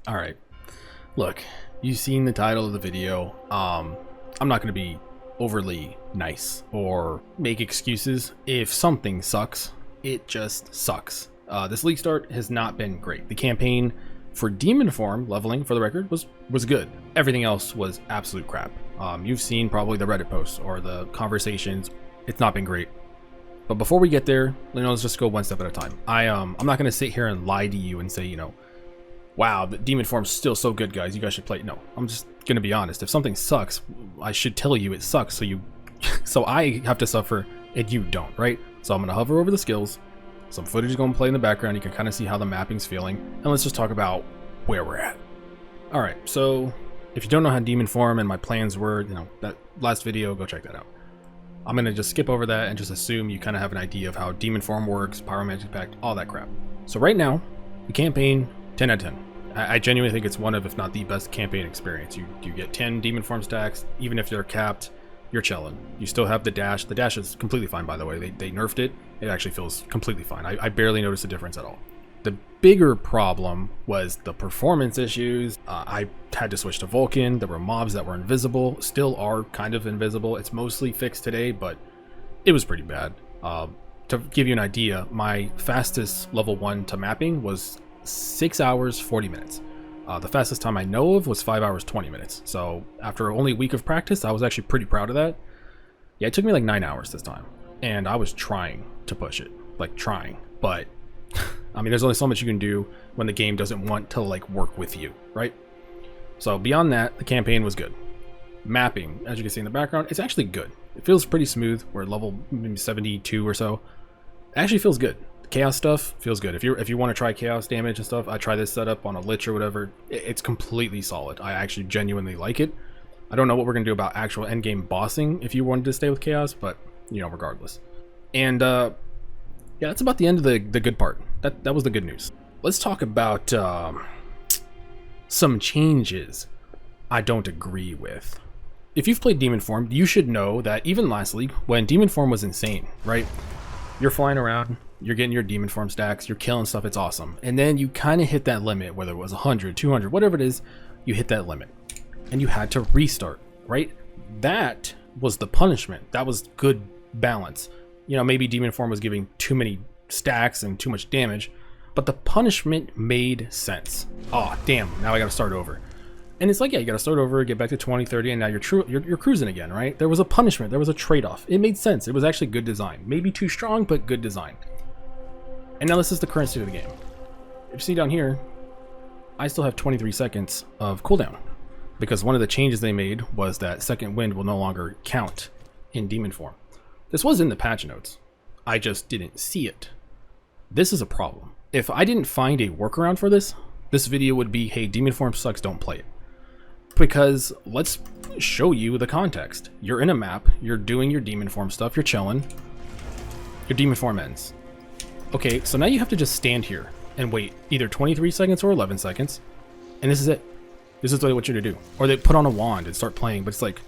All right, look, you've seen the title of the video. I'm not going to be overly nice or make excuses. If something sucks, it just sucks. This league start has not been great. The campaign for Demon Form leveling, for the record, was good. Everything else was absolute crap. You've seen probably the Reddit posts or the conversations. It's not been great. But before we get there, let's just go one step at a time. I'm not going to sit here and lie to you and say, wow, the Demon Form's still so good, guys. You guys should play it. No, I'm just going to be honest. If something sucks, I should tell you it sucks so I have to suffer and you don't, right? So I'm going to hover over the skills. Some footage is going to play in the background. You can kind of see how the mapping's feeling. And let's just talk about where we're at. All right, so if you don't know how Demon Form and my plans were, that last video, go check that out. I'm going to just skip over that and just assume you kind of have an idea of how Demon Form works, Pyromantic Pact, all that crap. So right now, the campaign, 10 out of 10. I genuinely think it's one of, if not the best campaign experience. You get 10 Demon Form stacks, even if they're capped, you're chilling. You still have the dash. The dash is completely fine, by the way. They nerfed it. It actually feels completely fine. I barely noticed a difference at all. The bigger problem was the performance issues. I had to switch to Vulcan. There were mobs that were invisible, still are kind of invisible. It's mostly fixed today, but it was pretty bad. To give you an idea, my fastest level 1 to mapping was 6 hours 40 minutes. The fastest time I know of was 5 hours 20 minutes. So after only a week of practice, I was actually pretty proud of that. Yeah, it took me like 9 hours this time, and I was trying to push it, but I mean, there's only so much you can do when the game doesn't want to work with you, right? So beyond that, the campaign was good. Mapping, as you can see in the background, it's actually good. It feels pretty smooth. We're at level maybe 72 or so. It actually feels good. Chaos stuff feels good. If you want to try chaos damage and stuff, I try this setup on a lich or whatever. It's completely solid. I actually genuinely like it. I don't know what we're gonna do about actual endgame bossing if you wanted to stay with chaos, but regardless. And yeah, that's about the end of the good part. That was the good news. Let's talk about some changes I don't agree with. If you've played Demon Form, you should know that even last league, when Demon Form was insane, right? You're flying around, you're getting your Demon Form stacks, you're killing stuff, it's awesome. And then you kind of hit that limit, whether it was 100, 200, whatever it is, you hit that limit. And you had to restart, right? That was the punishment. That was good balance. Maybe Demon Form was giving too many stacks and too much damage, but the punishment made sense. Oh, damn, now I gotta start over. And it's like, yeah, you gotta start over, get back to 20, 30, and now you're cruising again, right? There was a punishment, there was a trade-off. It made sense. It was actually good design. Maybe too strong, but good design. And now this is the current state of the game. If you see down here, I still have 23 seconds of cooldown, because one of the changes they made was that second wind will no longer count in Demon Form. This was in the patch notes. I just didn't see it. This is a problem. If I didn't find a workaround for this video would be, hey, Demon Form sucks, don't play it. Because let's show you the context. You're in a map, you're doing your Demon Form stuff, you're chilling. Your Demon Form ends. Okay, so now you have to just stand here and wait either 23 seconds or 11 seconds. And this is it. This is what they want you to do. Or they put on a wand and start playing, but it's like,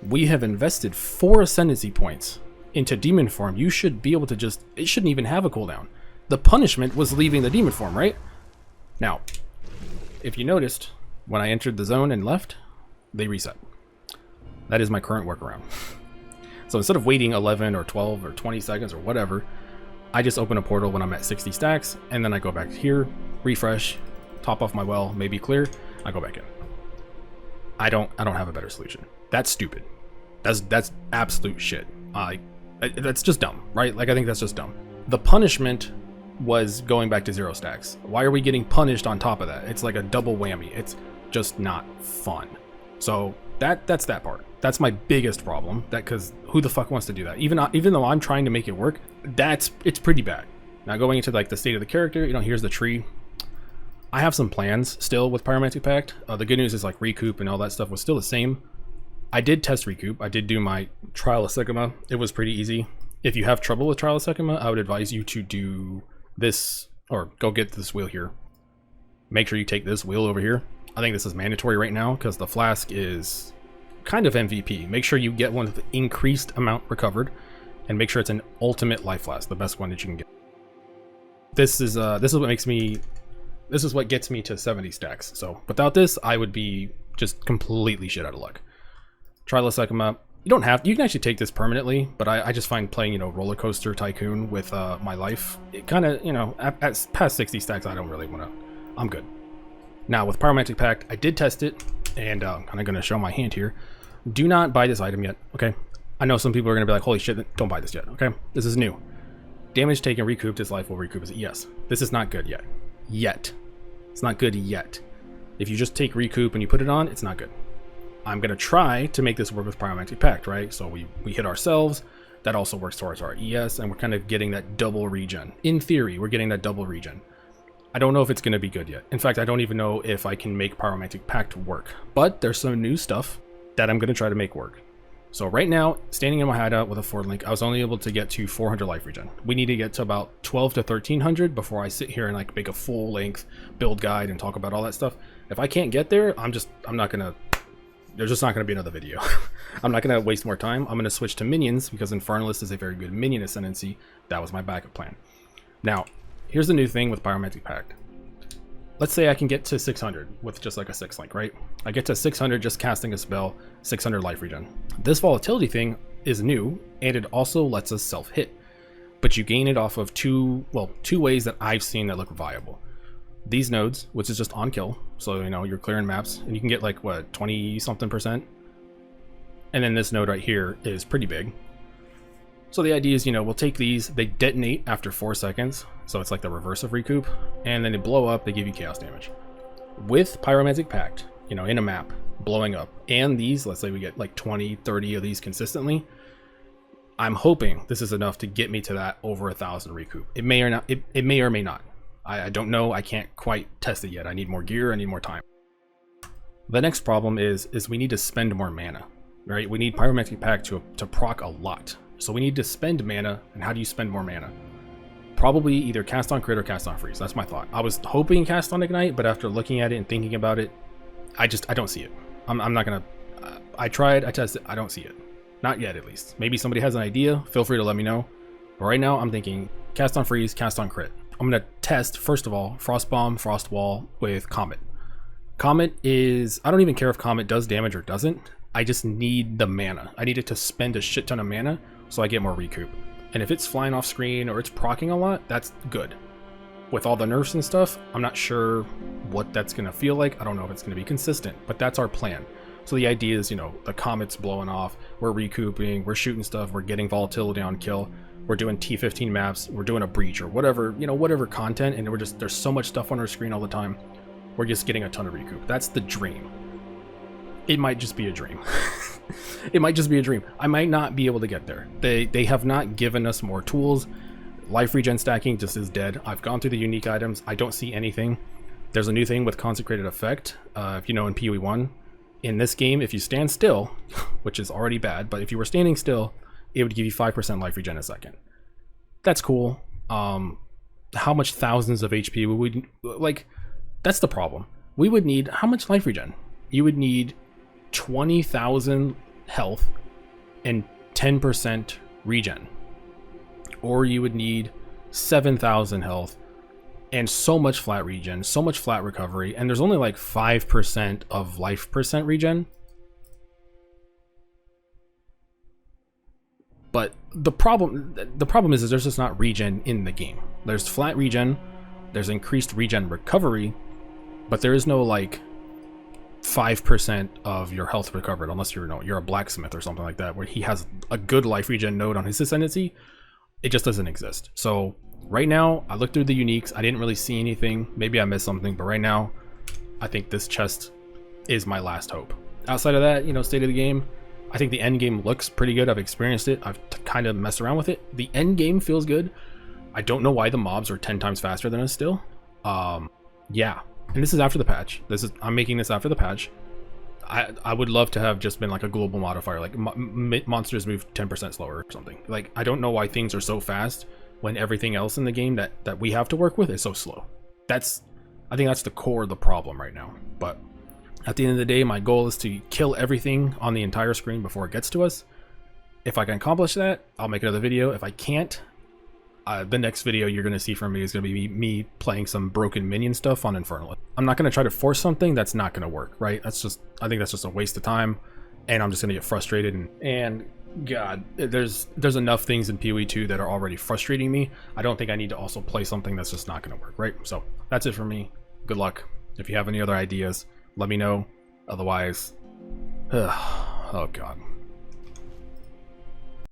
we have invested 4 ascendancy points into Demon Form. You should be able to it shouldn't even have a cooldown. The punishment was leaving the Demon Form, right? Now, if you noticed, when I entered the zone and left, they reset. That is my current workaround. So instead of waiting 11 or 12 or 20 seconds or whatever, I just open a portal when I'm at 60 stacks, and then I go back here, refresh, top off my well, maybe clear, I go back in. I don't have a better solution. That's stupid. That's absolute shit. That's just dumb, right? I think that's just dumb. The punishment was going back to 0 stacks. Why are we getting punished on top of that? It's like a double whammy. It's just not fun. So that's that part. That's my biggest problem. Because who the fuck wants to do that? Even though I'm trying to make it work, it's pretty bad. Now going into the state of the character, here's the tree. I have some plans still with Pyromantic Pact. The good news is recoup and all that stuff was still the same. I did test recoup. I did do my Trial of Sigma. It was pretty easy. If you have trouble with Trial of Sigma, I would advise you to do this, or go get this wheel here. Make sure you take this wheel over here. I think this is mandatory right now because the flask is kind of MVP. Make sure you get one with increased amount recovered, and make sure it's an ultimate life flask, the best one that you can get. This is what makes me This is what gets me to 70 stacks. So without this, I would be just completely shit out of luck. Try Second Map. You don't have to. You can actually take this permanently, but I just find playing, Roller Coaster Tycoon with my life, it kind of, at past 60 stacks, I don't really want to. I'm good. Now with Pyromantic Pact, I did test it, and I'm kind of going to show my hand here. Do not buy this item yet, okay? I know some people are going to be like, holy shit, don't buy this yet, okay? This is new. Damage taken recouped, his life will recoup. Yes, this is not good yet. It's not good yet. If you just take recoup and you put it on, it's not good. I'm going to try to make this work with Pyromantic Pact, right? So we hit ourselves. That also works towards our ES, and we're kind of getting that double regen. In theory, we're getting that double regen. I don't know if it's going to be good yet. In fact, I don't even know if I can make Pyromantic Pact work. But there's some new stuff that I'm going to try to make work. So right now, standing in my hideout with a Ford Link, I was only able to get to 400 life regen. We need to get to about 12 to 1300 before I sit here and like make a full length build guide and talk about all that stuff. If I can't get there, I'm not going to... There's just not going to be another video. I'm not going to waste more time. I'm going to switch to minions because Infernalist is a very good minion ascendancy. That was my backup plan. Now, here's the new thing with Pyromantic Pact. Let's say I can get to 600 with just like a 6 link, right? I get to 600 just casting a spell, 600 life regen. This volatility thing is new, and it also lets us self-hit. But you gain it off of two ways that I've seen that look viable. These nodes, which is just on kill, so you're clearing maps, and you can get like what 20-something%. And then this node right here is pretty big. So the idea is, we'll take these, they detonate after 4 seconds, so it's like the reverse of recoup, and then they blow up, they give you chaos damage. With Pyromantic Pact, in a map, blowing up, and these, let's say we get like 20, 30 of these consistently, I'm hoping this is enough to get me to that over 1,000 recoup. It may or not. It may or may not. I don't know. I can't quite test it yet. I need more gear. I need more time. The next problem is we need to spend more mana, right? We need Pyromantic Pact to proc a lot. So we need to spend mana. And how do you spend more mana? Probably either cast on crit or cast on freeze. That's my thought. I was hoping cast on ignite, but after looking at it and thinking about it, I don't see it. I'm not gonna. I tried. I tested. I don't see it. Not yet, at least. Maybe somebody has an idea. Feel free to let me know. But right now, I'm thinking cast on freeze, cast on crit. I'm going to test, first of all, Frost Bomb, Frost Wall with Comet. Comet is... I don't even care if Comet does damage or doesn't. I just need the mana. I need it to spend a shit ton of mana so I get more recoup. And if it's flying off screen or it's proccing a lot, that's good. With all the nerfs and stuff, I'm not sure what that's going to feel like. I don't know if it's going to be consistent, but that's our plan. So the idea is, the Comet's blowing off, we're recouping, we're shooting stuff, we're getting volatility on kill. We're doing T15 maps, we're doing a breach or whatever, whatever content, and there's so much stuff on our screen all the time. We're just getting a ton of recoup. That's the dream. It might just be a dream. It might just be a dream. I might not be able to get there. They have not given us more tools. Life regen stacking just is dead. I've gone through the unique items. I don't see anything. There's a new thing with Consecrated Effect. If you know in PoE 1, in this game, if you stand still, which is already bad, but if you were standing still, it would give you 5% life regen a second. That's cool. How much thousands of HP would we... Like, that's the problem. We would need... How much life regen? You would need 20,000 health and 10% regen. Or you would need 7,000 health and so much flat regen, so much flat recovery, and there's only like 5% of life percent regen. But the problem is there's just not regen in the game. There's flat regen, there's increased regen recovery, but there is no like 5% of your health recovered unless you're a blacksmith or something like that, where he has a good life regen node on his ascendancy. It just doesn't exist. So right now, I looked through the uniques. I didn't really see anything. Maybe I missed something, but right now, I think this chest is my last hope. Outside of that, state of the game, I think the end game looks pretty good. I've experienced it. I've kind of messed around with it. The end game feels good. I don't know why the mobs are 10 times faster than us still. Yeah. And this is after the patch. I'm making this after the patch. I would love to have just been like a global modifier, like monsters move 10% slower or something. Like, I don't know why things are so fast when everything else in the game that we have to work with is so slow. I think that's the core of the problem right now. But at the end of the day, my goal is to kill everything on the entire screen before it gets to us. If I can accomplish that, I'll make another video. If I can't, The next video you're going to see from me is going to be me playing some broken minion stuff on Infernal. I'm not going to try to force something that's not going to work, right? I think that's just a waste of time, and I'm just going to get frustrated. And God, there's enough things in PoE 2 that are already frustrating me. I don't think I need to also play something that's just not going to work, right? So that's it for me. Good luck. If you have any other ideas, let me know. Otherwise, oh God.